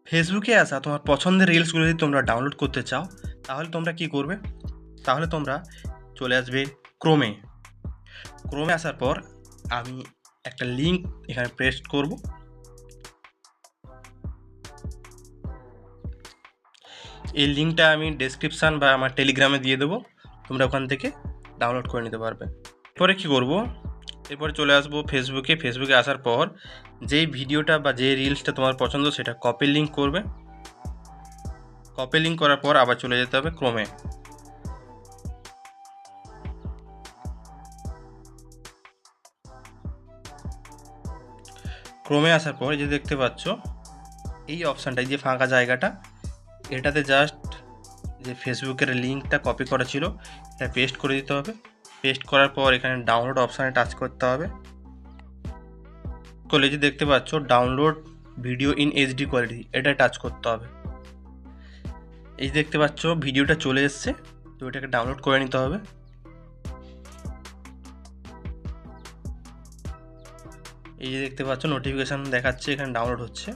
ফেসবুকে আসা তোমার পছন্দের রিলসগুলো যদি তোমরা ডাউনলোড করতে চাও, তাহলে তোমরা কি করবে? তাহলে তোমরা চলে আসবে ক্রোমে। ক্রোমে আসার পর আমি একটা লিঙ্ক এখানে পেস্ট করব। এই লিঙ্কটা আমি ডেসক্রিপশান বা আমার টেলিগ্রামে দিয়ে দেবো, তোমরা ওখান থেকে ডাউনলোড করে নিতে পারবে। এরপরে কী করব, এরপরে চলে আসবো ফেসবুকে। ফেসবুকে আসার পর যেই ভিডিওটা বা যে রিলসটা তোমার পছন্দ সেটা কপি লিঙ্ক করবে। কপি লিঙ্ক করার পর আবার চলে যেতে হবে ক্রোমে। ক্রোমে আসার পর এই যে দেখতে পাচ্ছ এই অপশানটা, এই যে ফাঁকা জায়গাটা, এটাতে জাস্ট যে ফেসবুকের লিঙ্কটা কপি করা ছিল এটা পেস্ট করে দিতে হবে। পেস্ট করার পর এখানে ডাউনলোড অপশানে টাচ করতে হবে। করলে যে দেখতে পাচ্ছ download video in HD quality, এটা টাচ করতে হবে। এই যে দেখতে পাচ্ছ ভিডিওটা চলে এসছে, তো এটাকে ডাউনলোড করে নিতে হবে। এই যে দেখতে পাচ্ছ নোটিফিকেশান দেখাচ্ছে এখানে ডাউনলোড হচ্ছে।